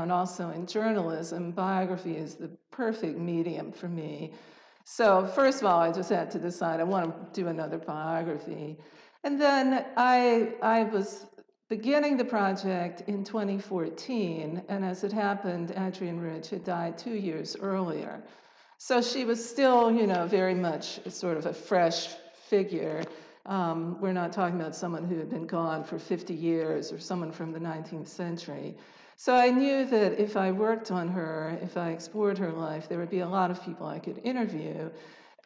and also in journalism, biography is the perfect medium for me. So first of all, I just had to decide I want to do another biography. And then I was beginning the project in 2014, and as it happened, Adrienne Rich had died 2 years earlier. So she was still, very much sort of a fresh figure. We're not talking about someone who had been gone for 50 years or someone from the 19th century. So I knew that if I worked on her, if I explored her life, there would be a lot of people I could interview.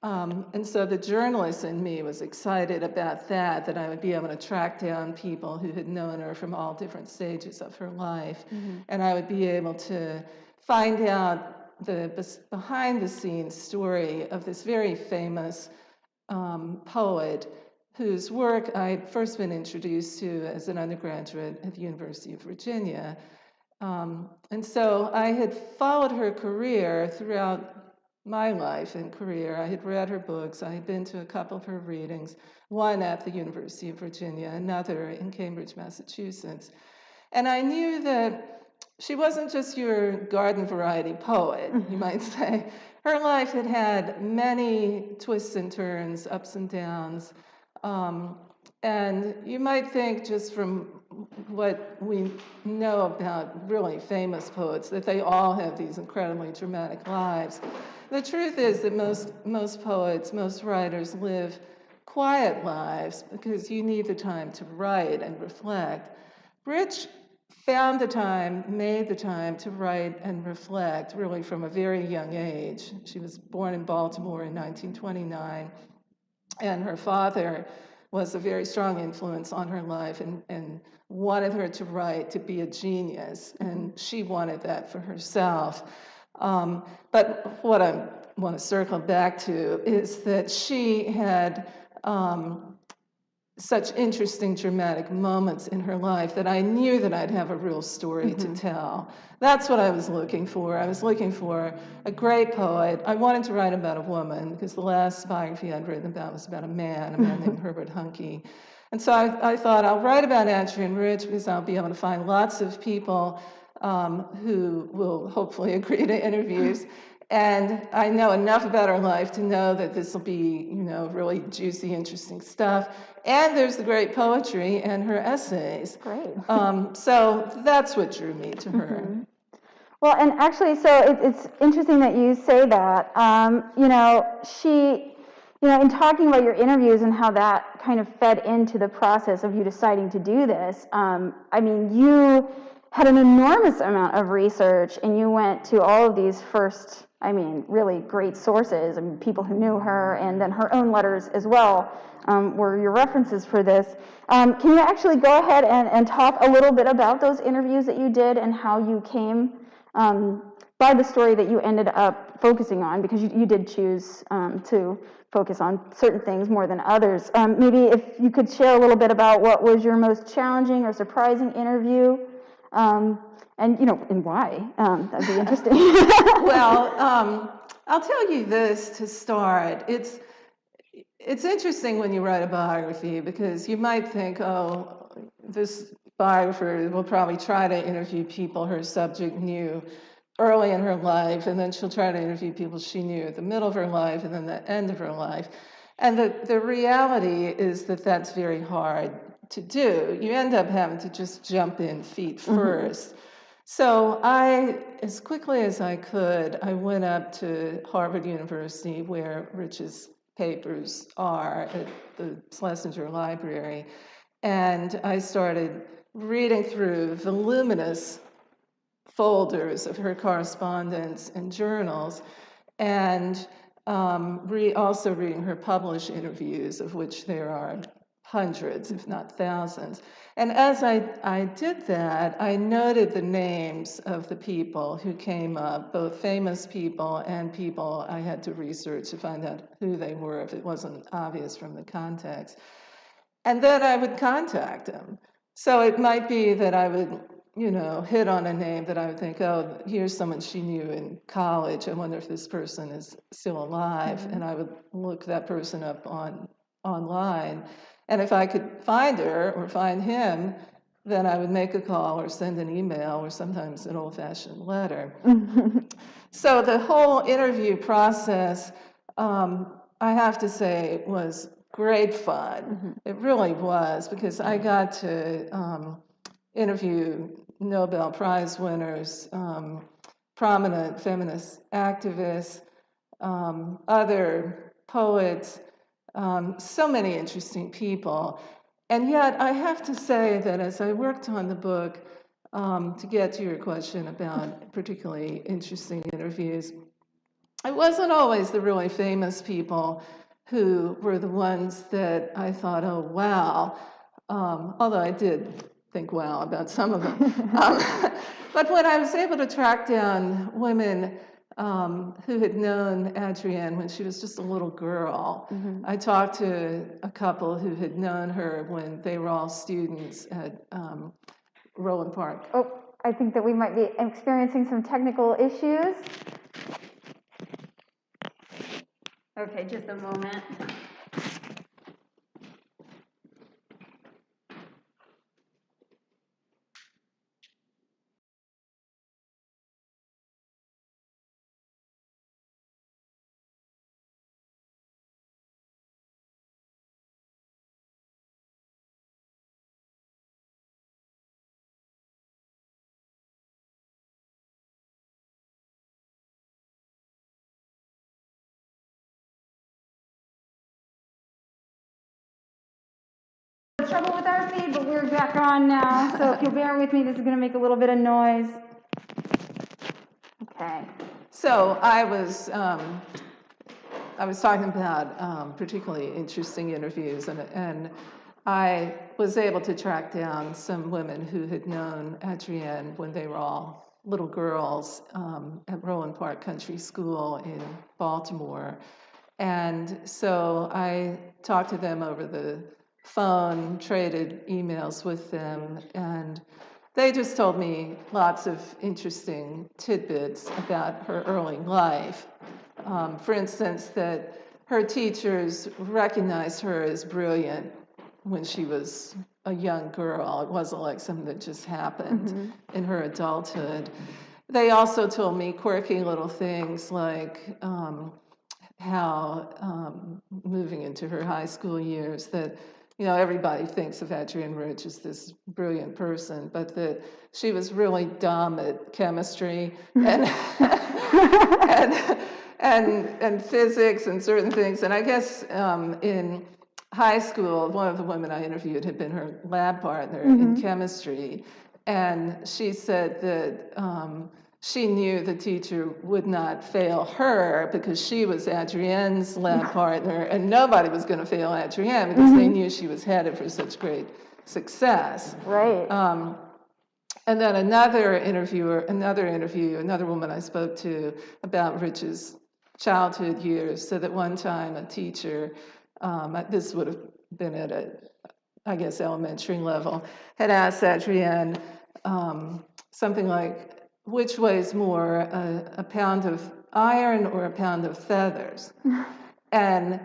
And so the journalist in me was excited about that I would be able to track down people who had known her from all different stages of her life. Mm-hmm. And I would be able to find out the behind-the-scenes story of this very famous poet whose work I'd first been introduced to as an undergraduate at the University of Virginia. And so I had followed her career throughout my life and career. I had read her books. I had been to a couple of her readings, one at the University of Virginia, another in Cambridge, Massachusetts. And I knew that she wasn't just your garden variety poet, you might say. Her life had had many twists and turns, ups and downs. And you might think, just from what we know about really famous poets, that they all have these incredibly dramatic lives. The truth is that most poets, most writers live quiet lives because you need the time to write and reflect. Rich found the time, made the time to write and reflect really from a very young age. She was born in Baltimore in 1929, and her father was a very strong influence on her life and wanted her to write, to be a genius, and she wanted that for herself. But what I want to circle back to is that she had such interesting, dramatic moments in her life that I knew that I'd have a real story to tell. That's what I was looking for. I was looking for a great poet. I wanted to write about a woman because the last biography I'd written about was about a man named Herbert Huncke. And so I thought I'll write about Adrienne Rich because I'll be able to find lots of people who will hopefully agree to interviews. And I know enough about her life to know that this will be, really juicy, interesting stuff. And there's the great poetry and her essays. Great. So that's what drew me to her. Mm-hmm. Well, and actually, so it's interesting that you say that. She, in talking about your interviews and how that kind of fed into the process of you deciding to do this, you had an enormous amount of research, and you went to all of these first, really great sources, and people who knew her, and then her own letters as well were your references for this. Can you actually go ahead and talk a little bit about those interviews that you did and how you came by the story that you ended up focusing on, because you did choose to focus on certain things more than others. Maybe if you could share a little bit about what was your most challenging or surprising interview, and why. That'd be interesting. Well, I'll tell you this to start. It's interesting when you write a biography because you might think, oh, this biographer will probably try to interview people her subject knew early in her life, and then she'll try to interview people she knew at the middle of her life and then the end of her life. And the reality is that that's very hard to do. You end up having to just jump in feet first. So as quickly as I could, I went up to Harvard University, where Rich's papers are, at the Schlesinger Library, and I started reading through voluminous folders of her correspondence and journals, and also reading her published interviews, of which there are hundreds, if not thousands. And as I did that, I noted the names of the people who came up, both famous people and people I had to research to find out who they were if it wasn't obvious from the context. And then I would contact them. So it might be that I would, hit on a name that I would think, oh, here's someone she knew in college. I wonder if this person is still alive. And I would look that person up online. And if I could find her or find him, then I would make a call or send an email or sometimes an old-fashioned letter. So the whole interview process, I have to say, was great fun. It really was, because I got to interview Nobel Prize winners, prominent feminist activists, other poets, so many interesting people. And yet, I have to say that as I worked on the book, to get to your question about particularly interesting interviews, it wasn't always the really famous people who were the ones that I thought, oh, wow, although I did think wow about some of them. But when I was able to track down women who had known Adrienne when she was just a little girl. I talked to a couple who had known her when they were all students at Roland Park. Oh, I think that we might be experiencing some technical issues. Okay, just a moment. Trouble with our feed, but we're back on now. So if you'll bear with me, this is going to make a little bit of noise. Okay. So I was talking about particularly interesting interviews, and I was able to track down some women who had known Adrienne when they were all little girls at Roland Park Country School in Baltimore. And so I talked to them over the phone, traded emails with them, and they just told me lots of interesting tidbits about her early life. For instance, that her teachers recognized her as brilliant when she was a young girl. It wasn't like something that just happened in her adulthood. They also told me quirky little things like how moving into her high school years that, you know, everybody thinks of Adrienne Rich as this brilliant person, but that she was really dumb at chemistry and and physics and certain things. And I guess in high school, one of the women I interviewed had been her lab partner in chemistry, and she said that she knew the teacher would not fail her because she was Adrienne's lab partner, and nobody was going to fail Adrienne because they knew she was headed for such great success. Right. And then another woman I spoke to about Rich's childhood years, said that one time a teacher, this would have been at I guess, elementary level, had asked Adrienne something like, which weighs more, a pound of iron or a pound of feathers? And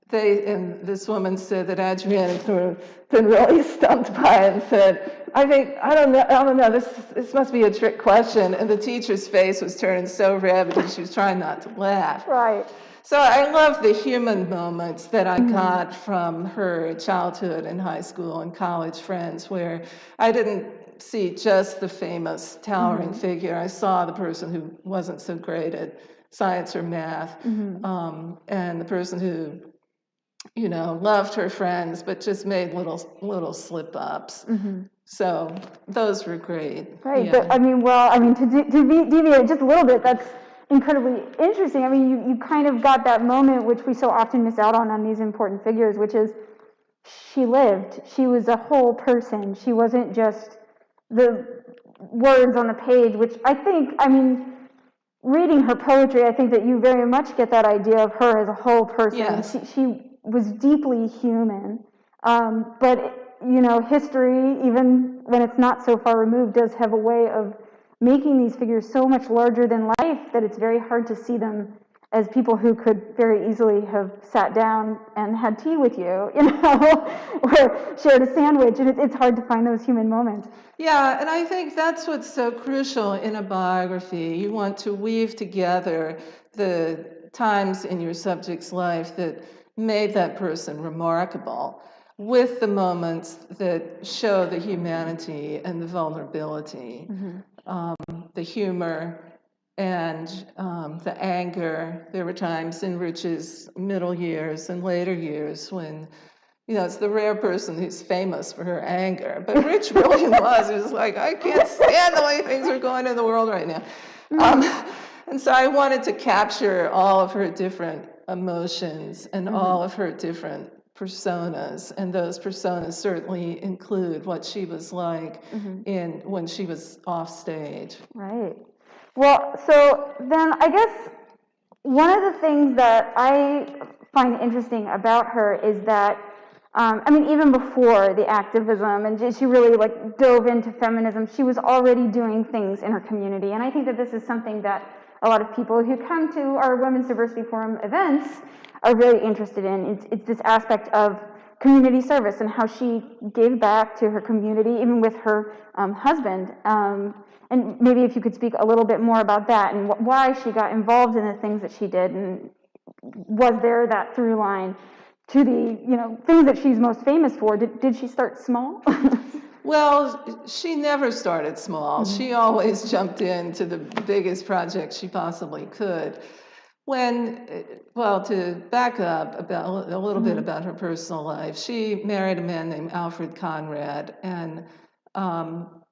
this woman said that Adrienne had sort of been really stumped by it and said, I don't know, this must be a trick question. And the teacher's face was turning so red because she was trying not to laugh. Right. So I love the human moments that I got from her childhood and high school and college friends, where I didn't see just the famous towering figure. I saw the person who wasn't so great at science or math, and the person who, you know, loved her friends but just made little slip-ups. So those were great. Right, Yeah. but to deviate just a little bit, that's incredibly interesting. I mean, you kind of got that moment which we so often miss out on these important figures, which is she lived. She was a whole person. She wasn't just the words on the page, which reading her poetry, I think that you very much get that idea of her as a whole person. Yes. She was deeply human. But, you know, history, even when it's not so far removed, does have a way of making these figures so much larger than life that it's very hard to see them as people who could very easily have sat down and had tea with you, you know, or shared a sandwich, and it's hard to find those human moments. Yeah, and I think that's what's so crucial in a biography. You want to weave together the times in your subject's life that made that person remarkable with the moments that show the humanity and the vulnerability, the humor and the anger. There were times in Rich's middle years and later years when, you know, it's the rare person who's famous for her anger. But Rich really was. It was like, I can't stand the way things are going in the world right now. And so I wanted to capture all of her different emotions and all of her different personas. And those personas certainly include what she was like when she was off stage. Right. Well, so then I guess one of the things that I find interesting about her is that, I mean, even before the activism, and she really like dove into feminism, she was already doing things in her community. And I think that this is something that a lot of people who come to our Women's Diversity Forum events are really interested in. It's this aspect of community service and how she gave back to her community, even with her husband. And maybe if you could speak a little bit more about that and why she got involved in the things that she did, and was there that through line to the, you know, things that she's most famous for? Did she start small? Well, she never started small. She always jumped into the biggest project she possibly could. Well, to back up about a little bit about her personal life, she married a man named Alfred Conrad, and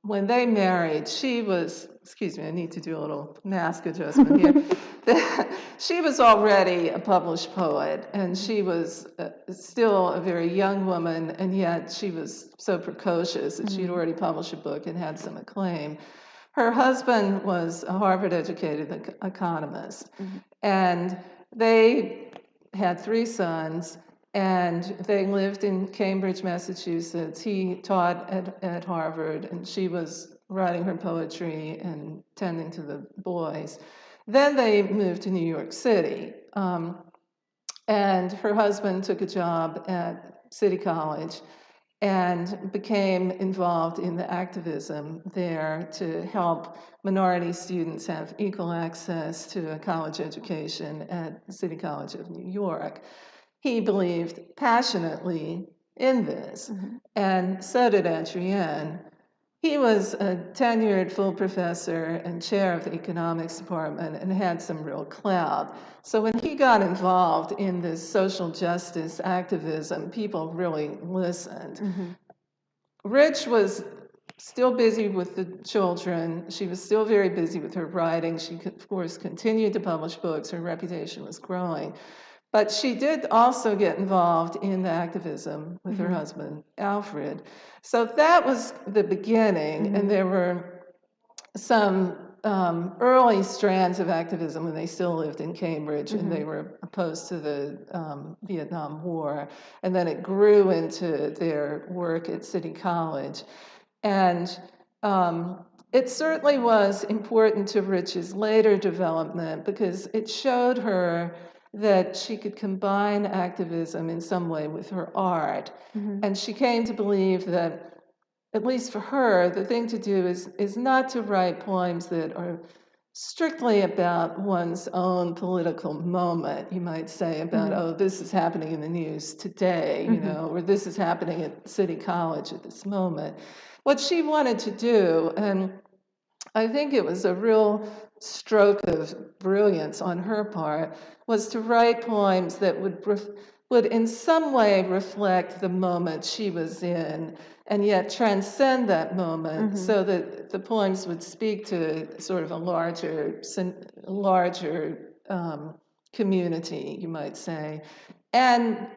when they married, she was, excuse me, I need to do a little mask adjustment here. She was already a published poet, and she was still a very young woman, and yet she was so precocious that she'd already published a book and had some acclaim. Her husband was a Harvard-educated economist, and they had 3 sons, and they lived in Cambridge, Massachusetts. He taught at Harvard, and she was writing her poetry and tending to the boys. Then they moved to New York City, and her husband took a job at City College and became involved in the activism there to help minority students have equal access to a college education at City College of New York. He believed passionately in this, and so did Adrienne. He was a tenured full professor and chair of the economics department and had some real clout. So when he got involved in this social justice activism, people really listened. Rich was still busy with the children. She was still very busy with her writing. She, of course, continued to publish books. Her reputation was growing. But she did also get involved in the activism with her husband, Alfred. So that was the beginning, and there were some early strands of activism when they still lived in Cambridge, and they were opposed to the Vietnam War. And then it grew into their work at City College. And it certainly was important to Rich's later development because it showed her that she could combine activism in some way with her art. And she came to believe that, at least for her, the thing to do is not to write poems that are strictly about one's own political moment, you might say, about, oh, this is happening in the news today, you know, or this is happening at City College at this moment. What she wanted to do, and I think it was a real stroke of brilliance on her part, was to write poems that would in some way reflect the moment she was in, and yet transcend that moment, so that the poems would speak to sort of a larger community, you might say, and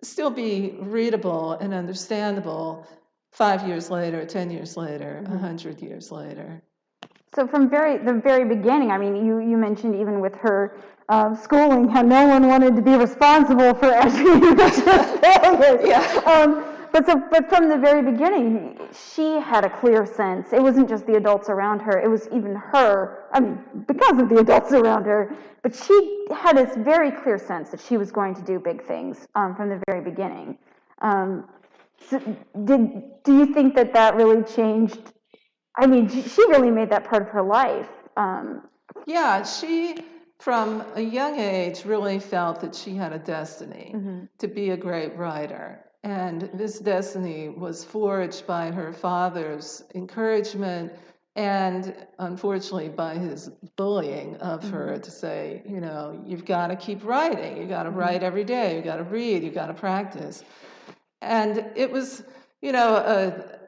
still be readable and understandable 5 years later, 10 years later, 100 years later. So from the very beginning, I mean, you mentioned even with her schooling how no one wanted to be responsible for Adrienne Rich's failures. But from the very beginning, she had a clear sense. It wasn't just the adults around her, it was even her, I mean, because of the adults around her, but she had this very clear sense that she was going to do big things from the very beginning. So do you think that really changed? I mean, she really made that part of her life. Yeah, she, from a young age, really felt that she had a destiny to be a great writer. And this destiny was forged by her father's encouragement and, unfortunately, by his bullying of her to say, you know, you've got to keep writing. You got to write every day. You got to read. You got to practice. And it was, you know,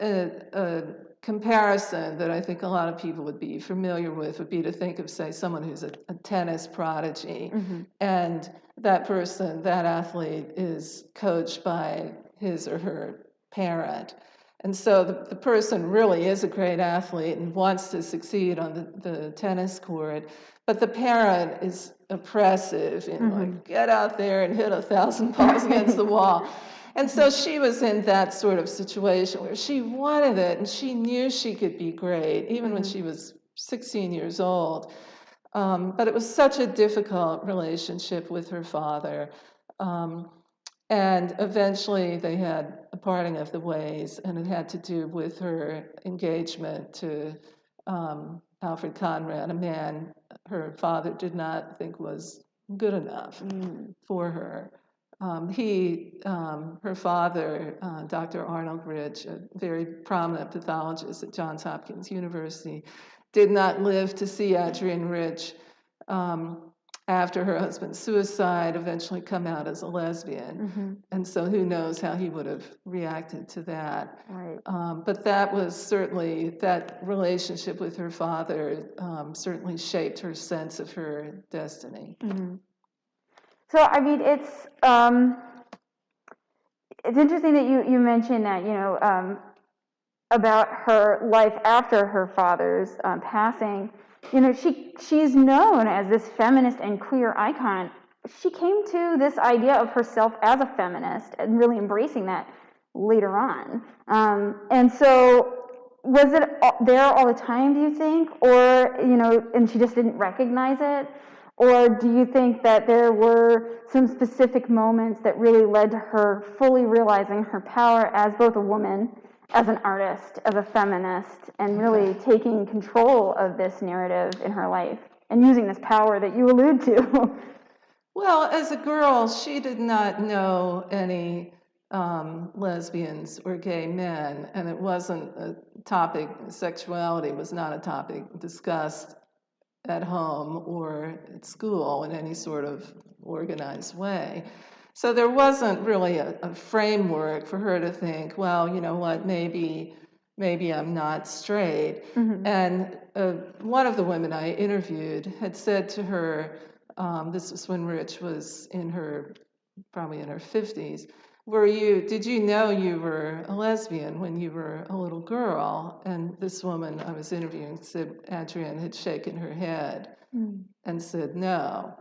a comparison that I think a lot of people would be familiar with would be to think of, say, someone who's a tennis prodigy, and that person, that athlete, is coached by his or her parent. And so the person really is a great athlete and wants to succeed on the tennis court, but the parent is oppressive and like, get out there and hit 1,000 balls against the wall. And so she was in that sort of situation where she wanted it and she knew she could be great, even when she was 16 years old. But it was such a difficult relationship with her father. And eventually they had a parting of the ways, and it had to do with her engagement to Alfred Conrad, a man her father did not think was good enough for her. Her father, Dr. Arnold Rich, a very prominent pathologist at Johns Hopkins University, did not live to see Adrienne Rich, after her husband's suicide, eventually come out as a lesbian. And so who knows how he would have reacted to that. Right. But that was certainly, that relationship with her father certainly shaped her sense of her destiny. So, I mean, it's interesting that you mentioned that, you know, about her life after her father's passing. You know, she's known as this feminist and queer icon. She came to this idea of herself as a feminist and really embracing that later on. And so, was it there all the time, do you think? Or, you know, and she just didn't recognize it? Or do you think that there were some specific moments that really led to her fully realizing her power as both a woman, as an artist, as a feminist, and really taking control of this narrative in her life and using this power that you allude to? Well, as a girl, she did not know any lesbians or gay men, and it wasn't a topic, sexuality was not a topic discussed at home or at school in any sort of organized way. So there wasn't really a framework for her to think, well, you know what, maybe I'm not straight. And one of the women I interviewed had said to her, this was when Rich was probably in her 50s, did you know you were a lesbian when you were a little girl? And this woman I was interviewing said Adrienne had shaken her head and said no.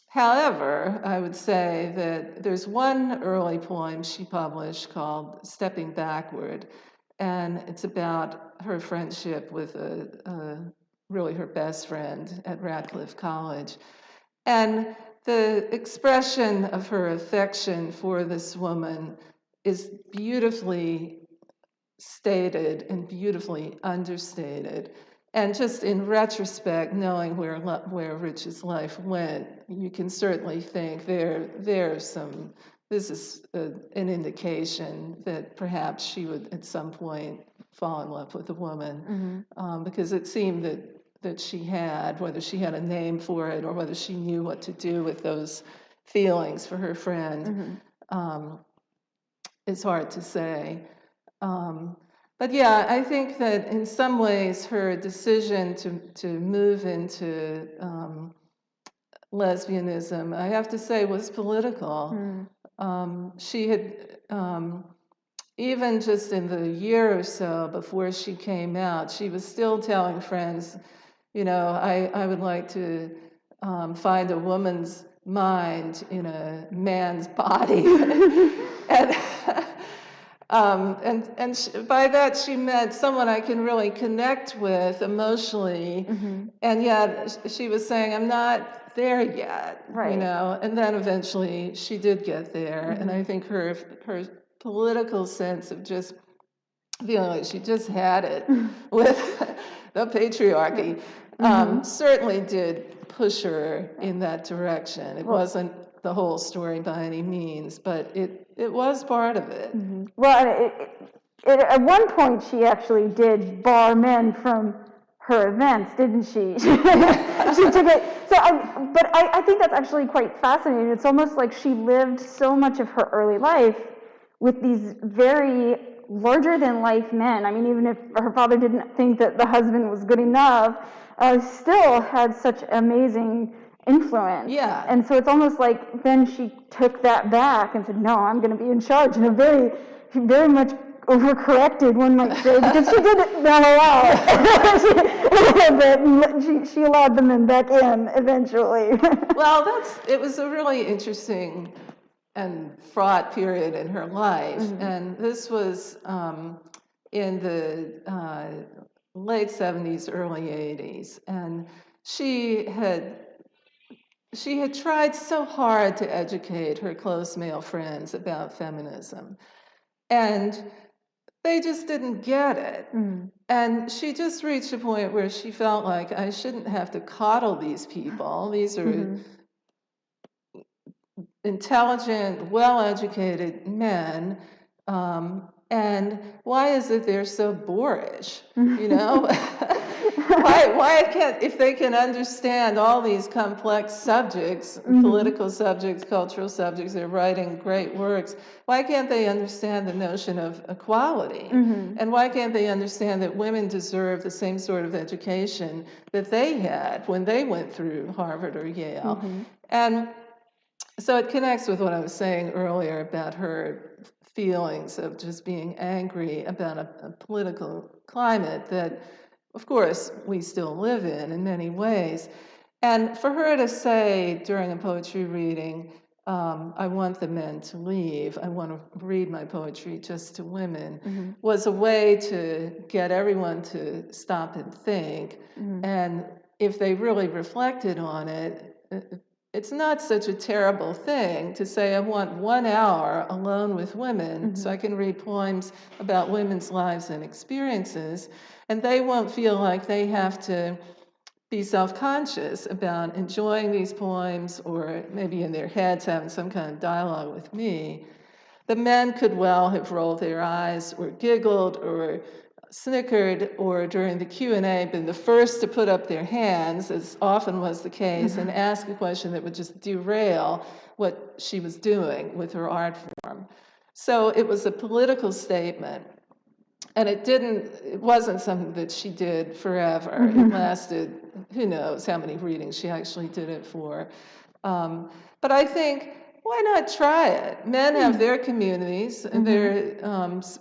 However, I would say that there's one early poem she published called Stepping Backward, and it's about her friendship with really her best friend at Radcliffe College. And the expression of her affection for this woman is beautifully stated and beautifully understated. And just in retrospect, knowing where Rich's life went, you can certainly think this is an indication that perhaps she would at some point fall in love with a woman, because it seemed that she had, whether she had a name for it or whether she knew what to do with those feelings for her friend, it's hard to say. But yeah, I think that in some ways her decision to move into lesbianism, I have to say, was political. She had, even just in the year or so before she came out, she was still telling friends, you know, I would like to find a woman's mind in a man's body. and by that she meant someone I can really connect with emotionally. And yet she was saying, I'm not there yet, Right. and then eventually she did get there. And I think her political sense of just feeling like she just had it with the patriarchy certainly did push her in that direction. It wasn't the whole story by any means, but it was part of it. Well, at one point she actually did bar men from her events, didn't she? She took it. So, but I think that's actually quite fascinating. It's almost like she lived so much of her early life with these very larger-than-life men. I mean, even if her father didn't think that the husband was good enough, still had such amazing influence. Yeah. And so it's almost like then she took that back and said, no, I'm going to be in charge, in a very much overcorrected, one might say, because she did mellow out a little bit. She allowed the men back in eventually. Well, it was a really interesting and fraught period in her life. And this was in the late 70s, early 80s. And she had tried so hard to educate her close male friends about feminism. And they just didn't get it. And she just reached a point where she felt like, I shouldn't have to coddle these people. These are intelligent, well-educated men, and why is it they're so boorish? Why can't, if they can understand all these complex subjects, political subjects, cultural subjects, they're writing great works, why can't they understand the notion of equality? And why can't they understand that women deserve the same sort of education that they had when they went through Harvard or Yale? And so it connects with what I was saying earlier about her feelings of just being angry about a political climate that, of course, we still live in many ways. And for her to say during a poetry reading, I want the men to leave, I want to read my poetry just to women, was a way to get everyone to stop and think. And if they really reflected on it, it's not such a terrible thing to say, I want 1 hour alone with women so I can read poems about women's lives and experiences, and they won't feel like they have to be self-conscious about enjoying these poems or maybe in their heads having some kind of dialogue with me. The men could well have rolled their eyes or giggled or snickered or during the Q&A been the first to put up their hands, as often was the case, and ask a question that would just derail what she was doing with her art form. So it was a political statement, and it wasn't something that she did forever. It lasted, who knows how many readings she actually did it for. But I think, why not try it? Men have their communities, and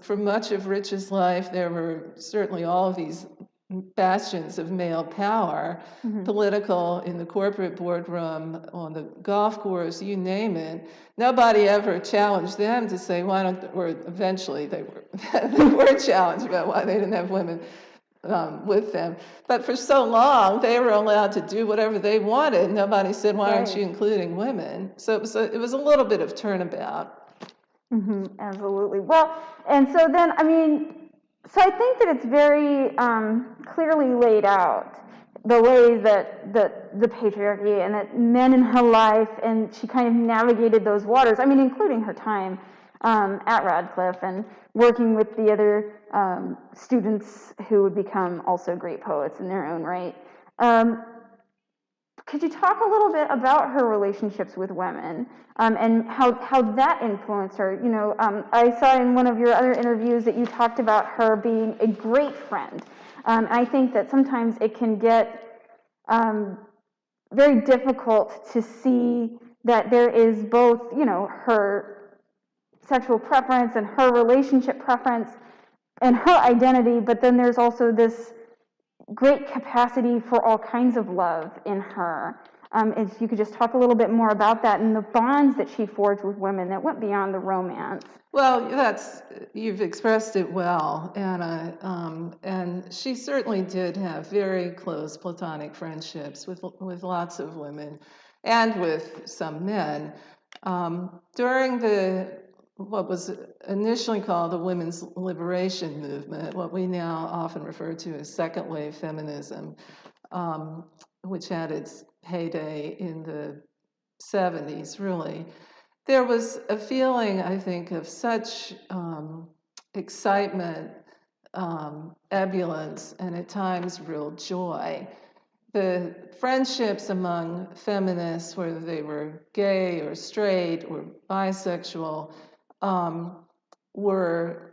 for much of Rich's life, there were certainly all of these bastions of male power, political, in the corporate boardroom, on the golf course, you name it. Nobody ever challenged them to say, why don't, or eventually they were challenged about why they didn't have women with them. But for so long, they were allowed to do whatever they wanted. Nobody said, why aren't you including women? So it was a little bit of turnabout. Absolutely. Well, and so then, I mean, so I think that it's very clearly laid out the way that the patriarchy and that men in her life, and she kind of navigated those waters, I mean, including her time at Radcliffe and working with the other students who would become also great poets in their own right. Could you talk a little bit about her relationships with women and how that influenced her? You know, I saw in one of your other interviews that you talked about her being a great friend. I think that sometimes it can get very difficult to see that there is both, you know, her sexual preference and her relationship preference and her identity, but then there's also this great capacity for all kinds of love in her. If you could just talk a little bit more about that and the bonds that she forged with women that went beyond the romance. Well, you've expressed it well, Anna, and she certainly did have very close platonic friendships with lots of women and with some men. During what was initially called the women's liberation movement, what we now often refer to as second wave feminism, which had its heyday in the 70s, really. There was a feeling, I think, of such excitement, ebullience, and at times real joy. The friendships among feminists, whether they were gay or straight or bisexual, were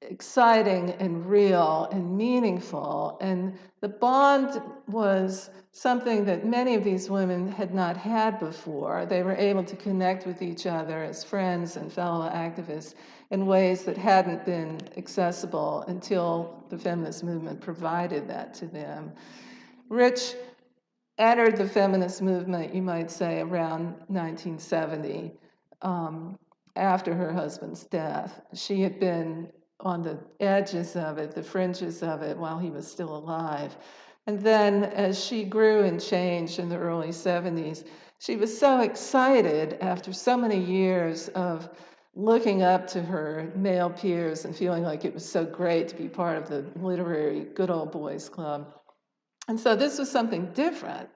exciting and real and meaningful. And the bond was something that many of these women had not had before. They were able to connect with each other as friends and fellow activists in ways that hadn't been accessible until the feminist movement provided that to them. Rich entered the feminist movement, you might say, around 1970, after her husband's death. She had been on the edges of it, the fringes of it, while he was still alive. And then as she grew and changed in the early 70s, she was so excited after so many years of looking up to her male peers and feeling like it was so great to be part of the literary good old boys club. And so this was something different.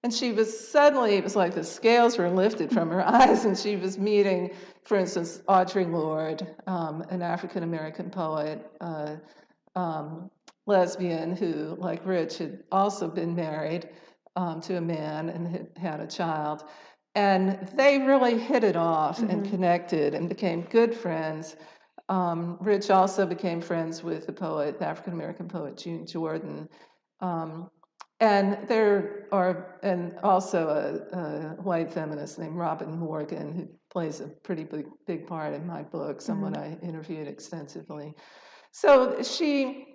And she was suddenly, it was like the scales were lifted from her eyes, and she was meeting, for instance, Audre Lorde, an African-American poet, lesbian who, like Rich, had also been married to a man and had had a child. And they really hit it off and connected and became good friends. Rich also became friends with the poet, the African-American poet, June Jordan. And also a white feminist named Robin Morgan, who plays a pretty big part in my book, someone I interviewed extensively. So she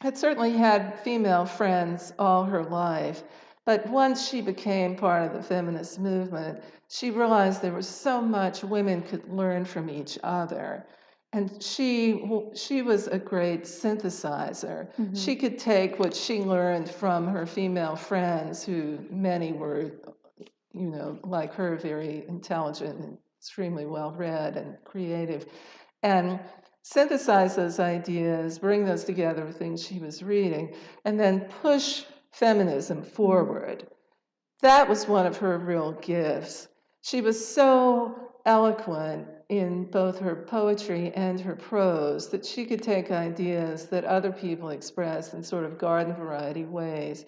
had certainly had female friends all her life, but once she became part of the feminist movement, she realized there was so much women could learn from each other. And she was a great synthesizer. She could take what she learned from her female friends, who many were, like her, very intelligent and extremely well-read and creative, and synthesize those ideas, bring those together with things she was reading, and then push feminism forward. That was one of her real gifts. She was so eloquent in both her poetry and her prose that she could take ideas that other people expressed in sort of garden variety ways,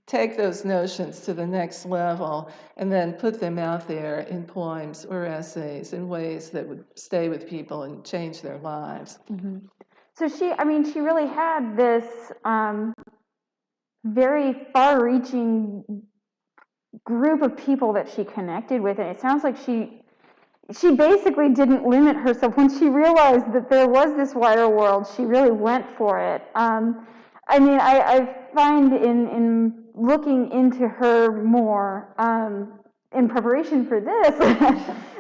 take those notions to the next level, and then put them out there in poems or essays in ways that would stay with people and change their lives. So she really had this very far-reaching group of people that she connected with, and it sounds like she basically didn't limit herself. When she realized that there was this wider world, she really went for it. I find in looking into her more in preparation for this,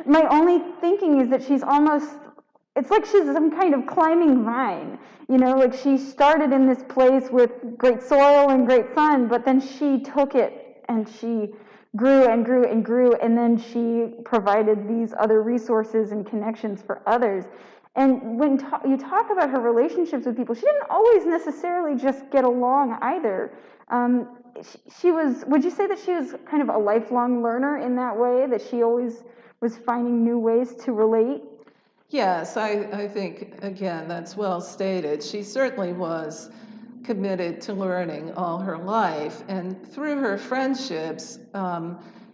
my only thinking is that it's like she's some kind of climbing vine. Like she started in this place with great soil and great sun, but then she took it and she grew and grew and grew, and then she provided these other resources and connections for others. And when you talk about her relationships with people, she didn't always necessarily just get along either. Would you say that she was kind of a lifelong learner in that way, that she always was finding new ways to relate? Yes, I think, again, that's well stated. She certainly was committed to learning all her life, and through her friendships,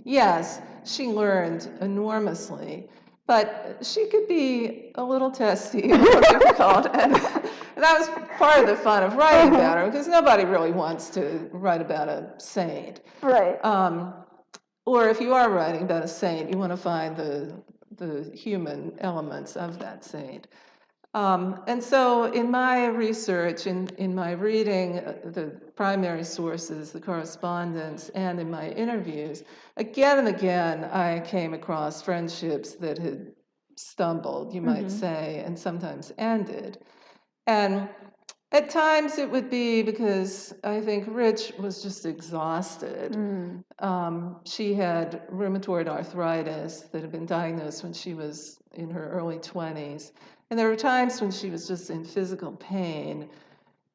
yes, she learned enormously, but she could be a little testy or difficult, and that was part of the fun of writing about her, because nobody really wants to write about a saint. Right. Or if you are writing about a saint, you want to find the human elements of that saint. And so in my research, in my reading, the primary sources, the correspondence, and in my interviews, again and again, I came across friendships that had stumbled, you might say, and sometimes ended. And at times it would be because I think Rich was just exhausted. She had rheumatoid arthritis that had been diagnosed when she was in her early 20s. And there were times when she was just in physical pain.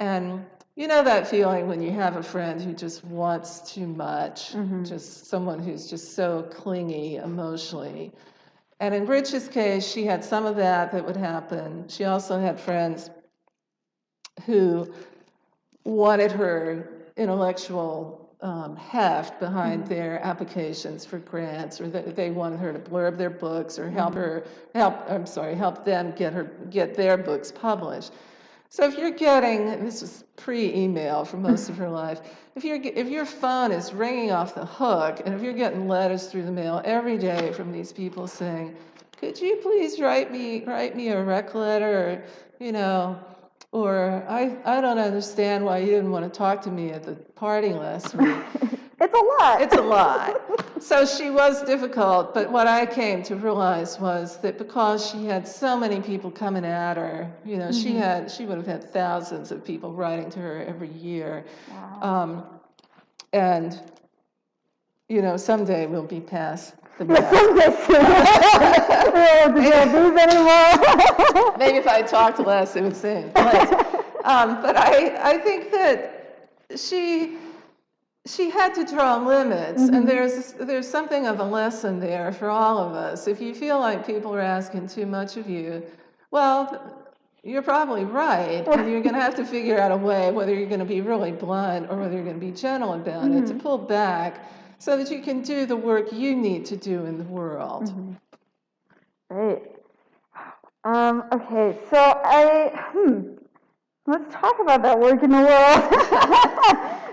And you know that feeling when you have a friend who just wants too much, just someone who's just so clingy emotionally. And in Rich's case, she had some of that would happen. She also had friends who wanted her intellectual heft behind their applications for grants, or they wanted her to blurb their books, or help them get their books published. So if you're getting, this was pre-email for most of her life, if your phone is ringing off the hook, and if you're getting letters through the mail every day from these people saying, could you please write me a rec letter, or I don't understand why you didn't want to talk to me at the party last week. It's a lot. It's a lot. So she was difficult, but what I came to realize was that because she had so many people coming at her, she would have had thousands of people writing to her every year. Wow. And someday we'll be past the Someday soon. We won't have to these anymore. Maybe if I talked less, it would sing. But I think that she had to draw limits, and there's something of a lesson there for all of us. If you feel like people are asking too much of you, well, you're probably right, and you're going to have to figure out a way, whether you're going to be really blunt or whether you're going to be gentle about it, to pull back so that you can do the work you need to do in the world. Great. Okay, so let's talk about that work in the world.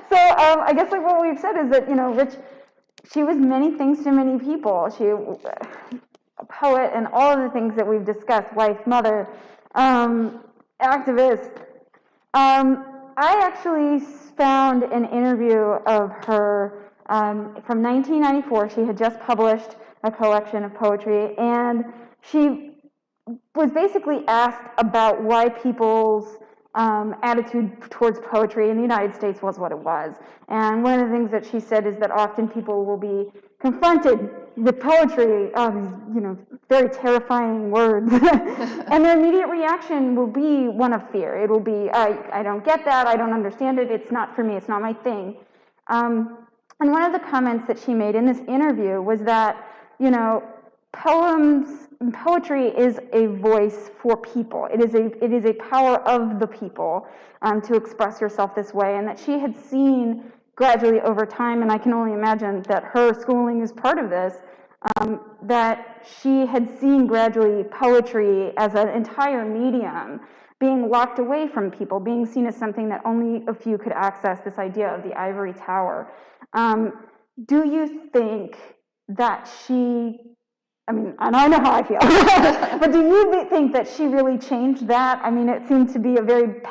So I guess like what we've said is that, Rich, she was many things to many people. She a poet and all of the things that we've discussed, wife, mother, activist. I actually found an interview of her from 1994. She had just published a collection of poetry, and she was basically asked about why people's attitude towards poetry in the United States was what it was. And one of the things that she said is that often people will be confronted with poetry, very terrifying words, and their immediate reaction will be one of fear. It will be, I don't get that, I don't understand it, it's not for me, it's not my thing. And one of the comments that she made in this interview was that, poetry is a voice for people. It is a power of the people to express yourself this way, and that she had seen gradually over time, and I can only imagine that her schooling is part of this, that she had seen gradually poetry as an entire medium being locked away from people, being seen as something that only a few could access, this idea of the ivory tower. Do you think that and I know how I feel, but do you think that she really changed that? I mean, it seemed to be a very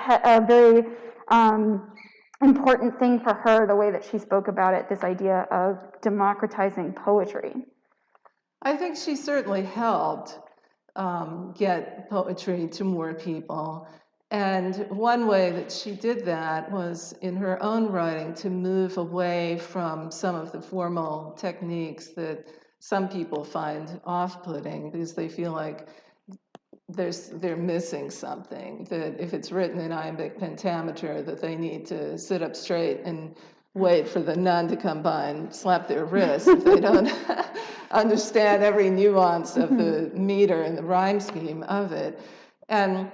important thing for her, the way that she spoke about it, this idea of democratizing poetry. I think she certainly helped get poetry to more people. And one way that she did that was in her own writing to move away from some of the formal techniques that some people find off-putting because they feel like they're missing something, that if it's written in iambic pentameter, that they need to sit up straight and wait for the nun to come by and slap their wrist if they don't understand every nuance of the meter and the rhyme scheme of it. And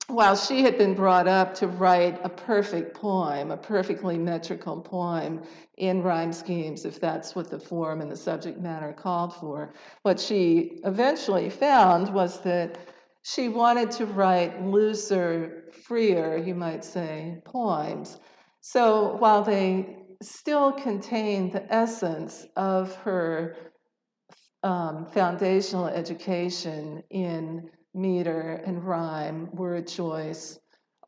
while she had been brought up to write a perfect poem, a perfectly metrical poem in rhyme schemes, if that's what the form and the subject matter called for, what she eventually found was that she wanted to write looser, freer, you might say, poems. So while they still contained the essence of her foundational education in meter and rhyme, word choice,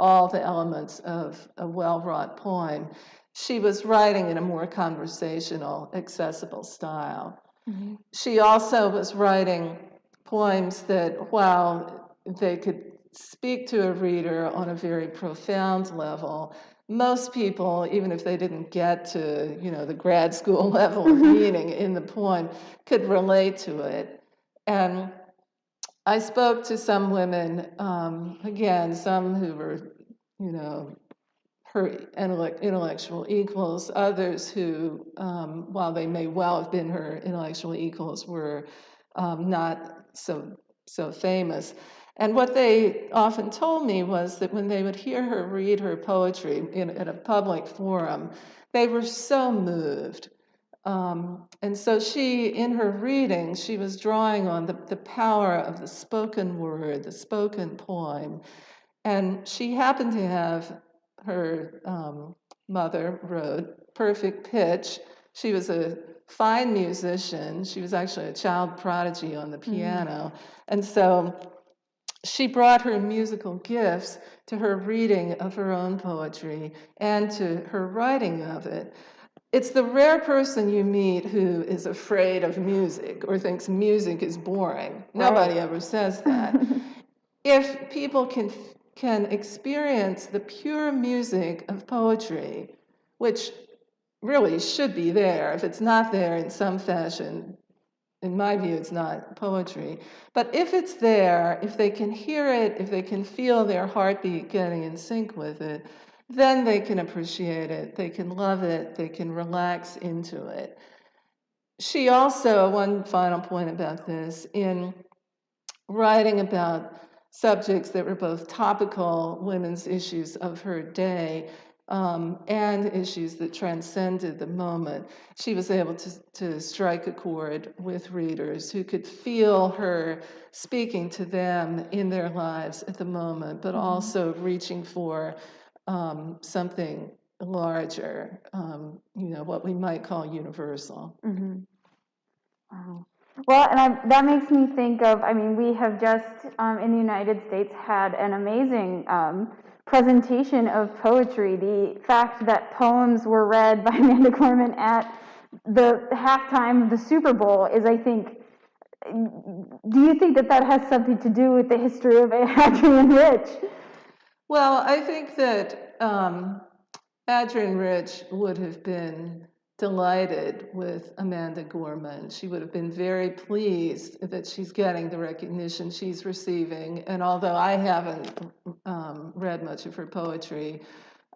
all the elements of a well-wrought poem. She was writing in a more conversational, accessible style. Mm-hmm. She also was writing poems that, while they could speak to a reader on a very profound level, most people, even if they didn't get to, the grad school level of meaning in the poem, could relate to it. And I spoke to some women, again, some who were, her intellectual equals, others who, while they may well have been her intellectual equals, were not so famous. And what they often told me was that when they would hear her read her poetry at a public forum, they were so moved. And so she, in her reading, she was drawing on the power of the spoken word, the spoken poem. And she happened to have her mother wrote perfect pitch. She was a fine musician. She was actually a child prodigy on the piano. And so she brought her musical gifts to her reading of her own poetry and to her writing of it. It's the rare person you meet who is afraid of music or thinks music is boring. Nobody ever says that. If people can experience the pure music of poetry, which really should be there, if it's not there in some fashion, in my view, it's not poetry. But if it's there, if they can hear it, if they can feel their heartbeat getting in sync with it, then they can appreciate it, they can love it, they can relax into it. She also, one final point about this, in writing about subjects that were both topical women's issues of her day and issues that transcended the moment, she was able to strike a chord with readers who could feel her speaking to them in their lives at the moment, but also reaching for something larger, what we might call universal. Mm-hmm. Wow. Well, and that makes me think of, we have just in the United States had an amazing presentation of poetry. The fact that poems were read by Amanda Gorman at the halftime of the Super Bowl is, I think, do you think that has something to do with the history of Adrienne Rich? Well, I think that Adrienne Rich would have been delighted with Amanda Gorman. She would have been very pleased that she's getting the recognition she's receiving. And although I haven't read much of her poetry,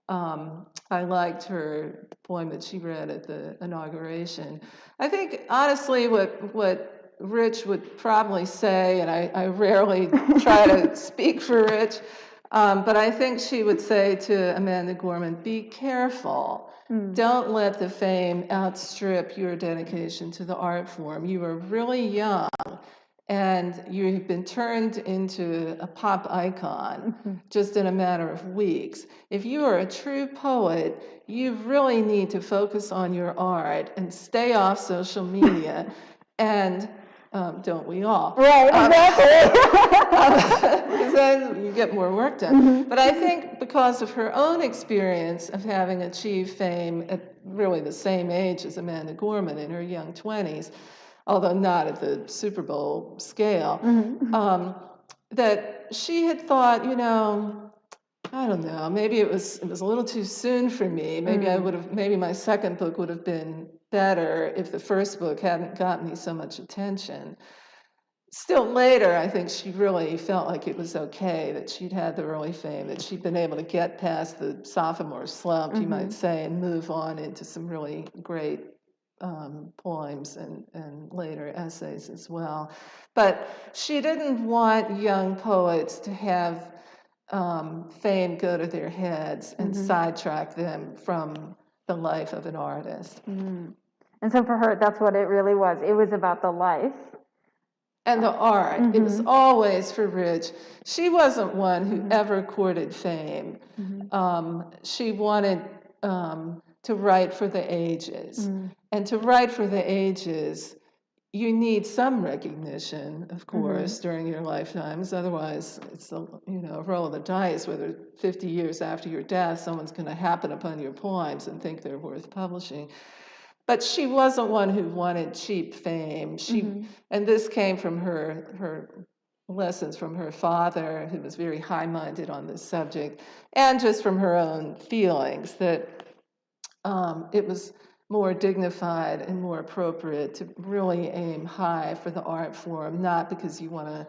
I liked her poem that she read at the inauguration. I think, honestly, what Rich would probably say, and I rarely try to speak for Rich, but I think she would say to Amanda Gorman, be careful. Don't let the fame outstrip your dedication to the art form. You are really young, and you've been turned into a pop icon just in a matter of weeks. If you are a true poet, you really need to focus on your art and stay off social media. And don't we all? Right, exactly. Because then you get more work done. But I think because of her own experience of having achieved fame at really the same age as Amanda Gorman in her young 20s, although not at the Super Bowl scale, that she had thought, I don't know, maybe it was a little too soon for me. Maybe my second book would have been better if the first book hadn't gotten me so much attention. Still later, I think she really felt like it was okay that she'd had the early fame, that she'd been able to get past the sophomore slump, you might say, and move on into some really great poems and later essays as well. But she didn't want young poets to have fame go to their heads and sidetrack them from the life of an artist. And so for her, that's what it really was. It was about the life. And the art. It was always for Rich. She wasn't one who ever courted fame. She wanted to write for the ages. And to write for the ages, you need some recognition, of course, during your lifetimes. Otherwise, it's a roll of the dice. Whether 50 years after your death, someone's going to happen upon your poems and think they're worth publishing. But she wasn't one who wanted cheap fame. And this came from her lessons from her father, who was very high-minded on this subject, and just from her own feelings that it was more dignified and more appropriate to really aim high for the art form, not because you want to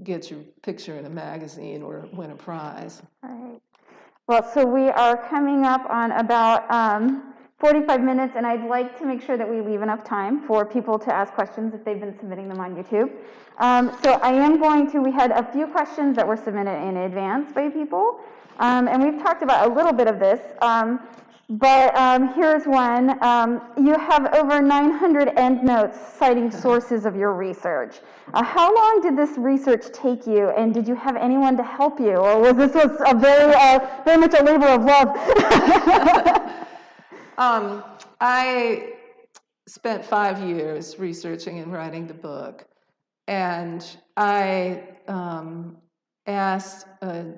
get your picture in a magazine or win a prize. All right. Well, so we are coming up on about 45 minutes, and I'd like to make sure that we leave enough time for people to ask questions if they've been submitting them on YouTube. So I am going to, we had a few questions that were submitted in advance by people, and we've talked about a little bit of this. But here's one. You have over 900 endnotes citing sources of your research. How long did this research take you, and did you have anyone to help you, or was this a very much a labor of love? I spent 5 years researching and writing the book, and I asked a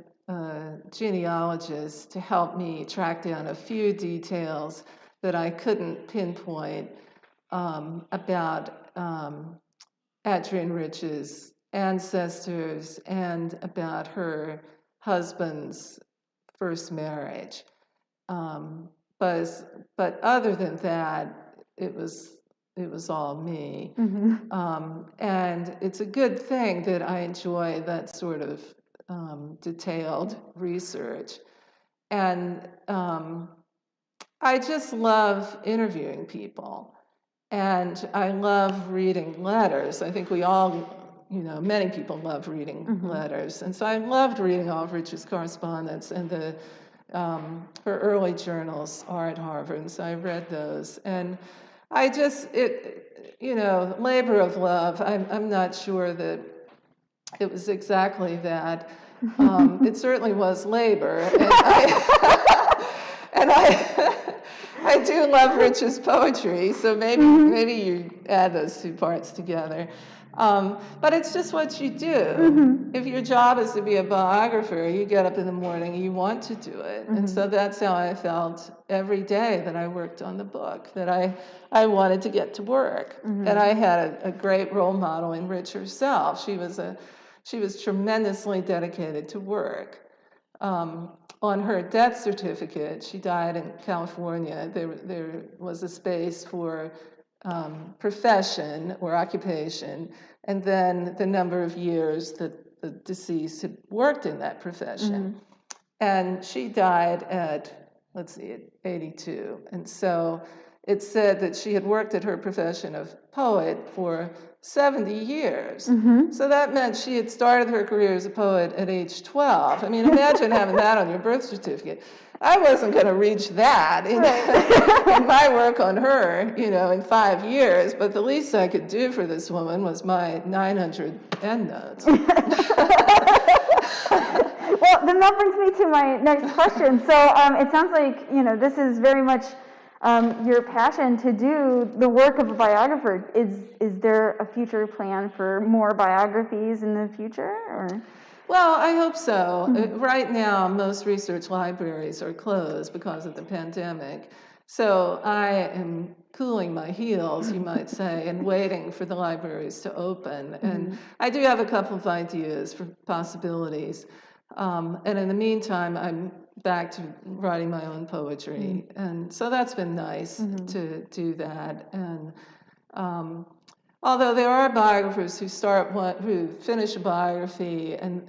genealogist to help me track down a few details that I couldn't pinpoint about Adrienne Rich's ancestors and about her husband's first marriage. But other than that, it was all me. And it's a good thing that I enjoy that sort of detailed research. And I just love interviewing people. And I love reading letters. I think we all, many people love reading letters. And so I loved reading all of Rich's correspondence and her early journals are at Harvard. And so I read those. And I just, labor of love, I'm not sure that it was exactly that. It certainly was labor. And I do love Rich's poetry, so maybe you add those two parts together. But it's just what you do. If your job is to be a biographer, you get up in the morning and you want to do it. And so that's how I felt every day that I worked on the book, that I wanted to get to work. And I had a great role model in Rich herself. She was tremendously dedicated to work. On her death certificate, she died in California. There was a space for profession or occupation, and then the number of years that the deceased had worked in that profession. And she died at 82. And so it said that she had worked at her profession of poet for 70 years. So that meant she had started her career as a poet at age 12. I mean, imagine having that on your birth certificate. I wasn't going to reach that in my work on her, in 5 years, but the least I could do for this woman was my 900 endnotes. Well, then that brings me to my next question. So it sounds like, this is very much your passion to do the work of a biographer. Is there a future plan for more biographies in the future, or? Well, I hope so. Right now, most research libraries are closed because of the pandemic. So I am cooling my heels, you might say, and waiting for the libraries to open. And I do have a couple of ideas for possibilities. And in the meantime, I'm back to writing my own poetry. And so that's been nice to do that. And although there are biographers who finish a biography and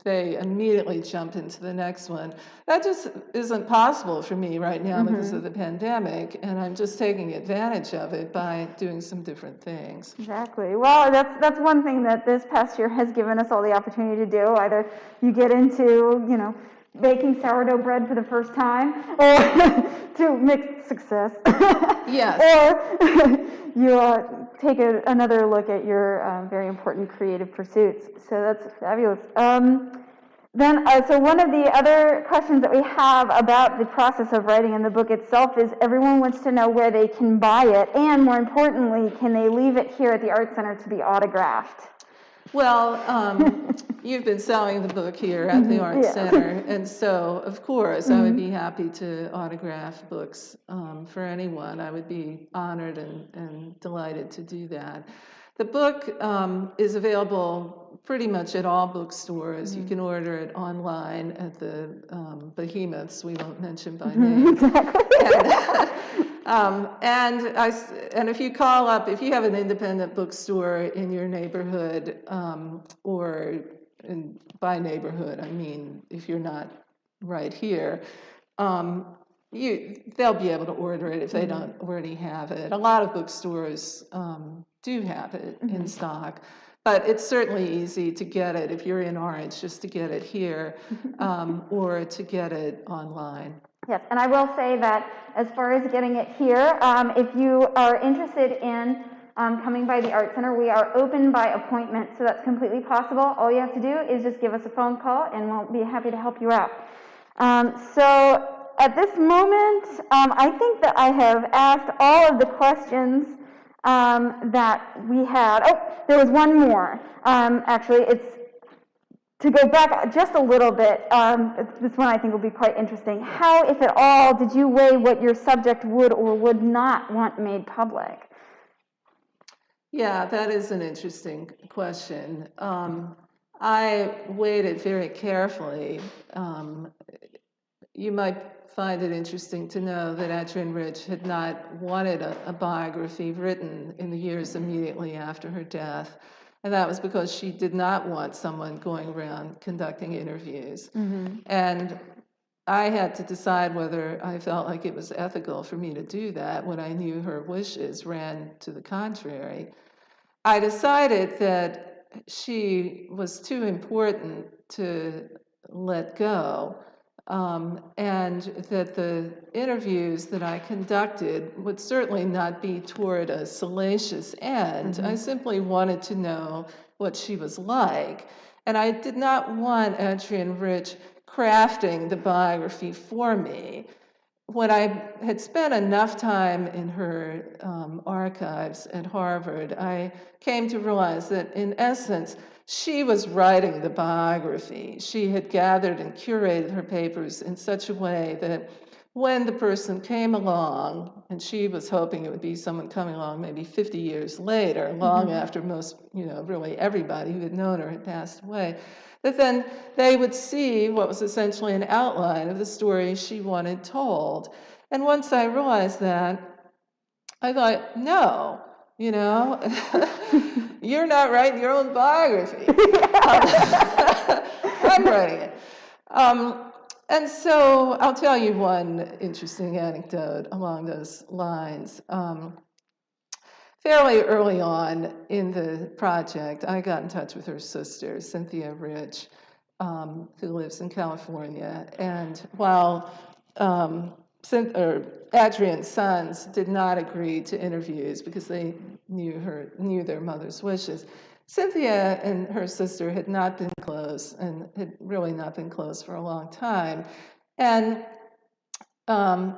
they immediately jump into the next one, that just isn't possible for me right now because of the pandemic, and I'm just taking advantage of it by doing some different things. Exactly. Well, that's one thing that this past year has given us all the opportunity to do. Either you get into, baking sourdough bread for the first time, or to mixed success. Yes. Or you take another look at your very important creative pursuits. So that's fabulous. Then, so one of the other questions that we have about the process of writing in the book itself is everyone wants to know where they can buy it, and more importantly, can they leave it here at the Art Center to be autographed? Well, you've been selling the book here at the Art Center, and so, of course, I would be happy to autograph books for anyone. I would be honored and delighted to do that. The book is available pretty much at all bookstores. You can order it online at the behemoths we won't mention by name. And if you call up, if you have an independent bookstore in your neighborhood, by neighborhood, I mean, if you're not right here, they'll be able to order it if they don't already have it. A lot of bookstores do have it in stock, but it's certainly easy to get it if you're in Orange, just to get it here, or to get it online. Yes, and I will say that as far as getting it here, if you are interested in coming by the Art Center, we are open by appointment, so that's completely possible. All you have to do is just give us a phone call, and we'll be happy to help you out. So at this moment, I think that I have asked all of the questions that we had. Oh, there was one more. Actually, it's to go back just a little bit. This one I think will be quite interesting. How, if at all, did you weigh what your subject would or would not want made public? Yeah, that is an interesting question. I weighed it very carefully. You might find it interesting to know that Adrienne Rich had not wanted a biography written in the years immediately after her death. And that was because she did not want someone going around conducting interviews. And I had to decide whether I felt like it was ethical for me to do that when I knew her wishes ran to the contrary. I decided that she was too important to let go, and that the interviews that I conducted would certainly not be toward a salacious end. I simply wanted to know what she was like, and I did not want Adrienne Rich crafting the biography for me. When I had spent enough time in her archives at Harvard, I came to realize that, in essence, she was writing the biography. She had gathered and curated her papers in such a way that when the person came along, and she was hoping it would be someone coming along maybe 50 years later, long after most, really everybody who had known her had passed away, that then they would see what was essentially an outline of the story she wanted told. And once I realized that, I thought, no, you're not writing your own biography. I'm writing it. And so I'll tell you one interesting anecdote along those lines. Fairly early on in the project, I got in touch with her sister, Cynthia Rich, who lives in California. And while Adrienne's sons did not agree to interviews because they knew their mother's wishes, Cynthia and her sister had not been close, and had really not been close for a long time. And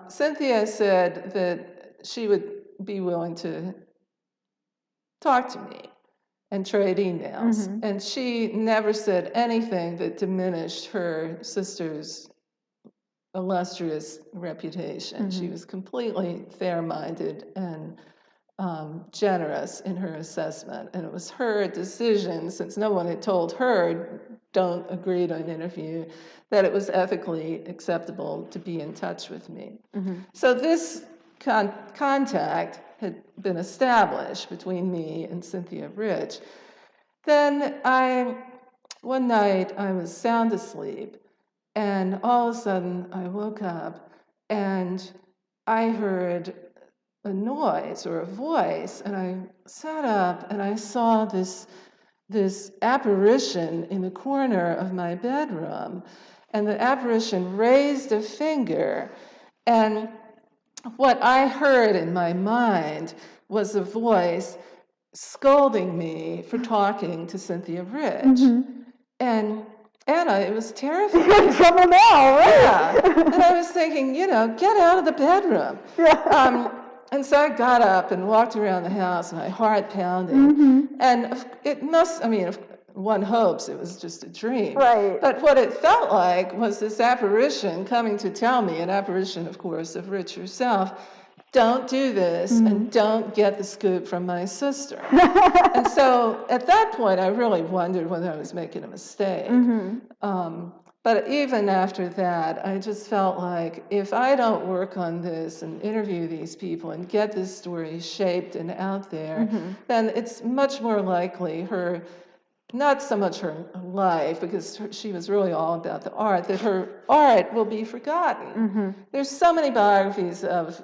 Cynthia said that she would be willing to talk to me and trade emails. And she never said anything that diminished her sister's illustrious reputation. She was completely fair-minded and generous in her assessment. And it was her decision, since no one had told her, don't agree to an interview, that it was ethically acceptable to be in touch with me. So this contact had been established between me and Cynthia Rich. Then one night I was sound asleep, and all of a sudden I woke up and I heard a noise or a voice, and I sat up and I saw this apparition in the corner of my bedroom, and the apparition raised a finger, and what I heard in my mind was a voice scolding me for talking to Cynthia Rich. And Anna, it was terrifying. You're in trouble now, right? Yeah. And I was thinking, get out of the bedroom. Yeah. And so I got up and walked around the house, my heart pounding. And it must, one hopes it was just a dream. Right. But what it felt like was this apparition coming to tell me, an apparition, of course, of Rich herself, don't do this and don't get the scoop from my sister. And so at that point, I really wondered whether I was making a mistake. But even after that, I just felt like if I don't work on this and interview these people and get this story shaped and out there, then it's much more likely not so much her life, because she was really all about the art, that her art will be forgotten. There's so many biographies of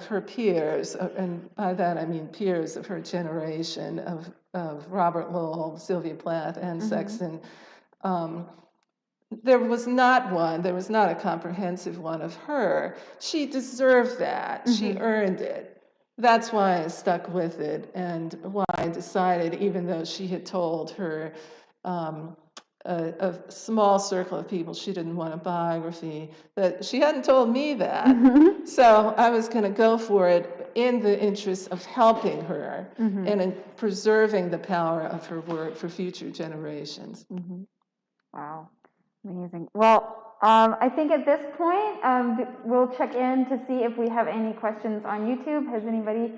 her peers, and by that I mean peers of her generation, of Robert Lowell, Sylvia Plath, Anne Sexton. There was not a comprehensive one of her. She deserved that. She earned it. That's why I stuck with it, and why I decided, even though she had told her a small circle of people she didn't want a biography, that she hadn't told me that. So I was going to go for it in the interest of helping her and in preserving the power of her work for future generations. Wow, amazing. Well, I think at this point, we'll check in to see if we have any questions on YouTube. Has anybody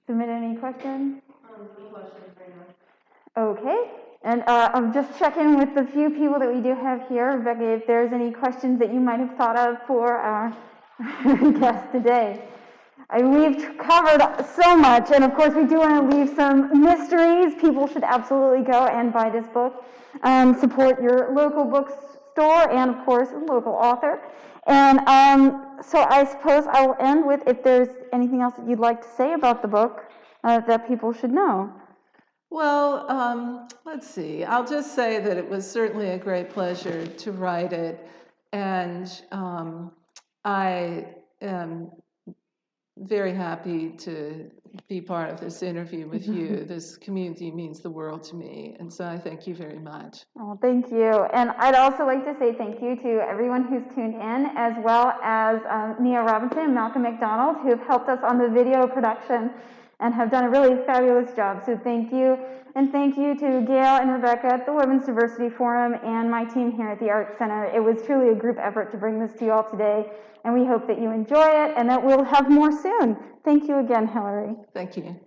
submitted any questions? No questions right now. Okay. And I'm just checking with the few people that we do have here. Rebecca, if there's any questions that you might have thought of for our guest today. We've covered so much, and of course we do want to leave some mysteries. People should absolutely go and buy this book. Support your local bookstore and, of course, a local author. And so I suppose I will end with, if there's anything else that you'd like to say about the book that people should know. Well, let's see. I'll just say that it was certainly a great pleasure to write it, and I am very happy to be part of this interview with you. This community means the world to me, and so I thank you very much. Oh, thank you. And I'd also like to say thank you to everyone who's tuned in, as well as Nia Robinson and Malcolm McDonald, who have helped us on the video production and have done a really fabulous job. So thank you. And thank you to Gail and Rebecca at the Women's Diversity Forum and my team here at the Art Center. It was truly a group effort to bring this to you all today, and we hope that you enjoy it and that we'll have more soon. Thank you again, Hilary. Thank you.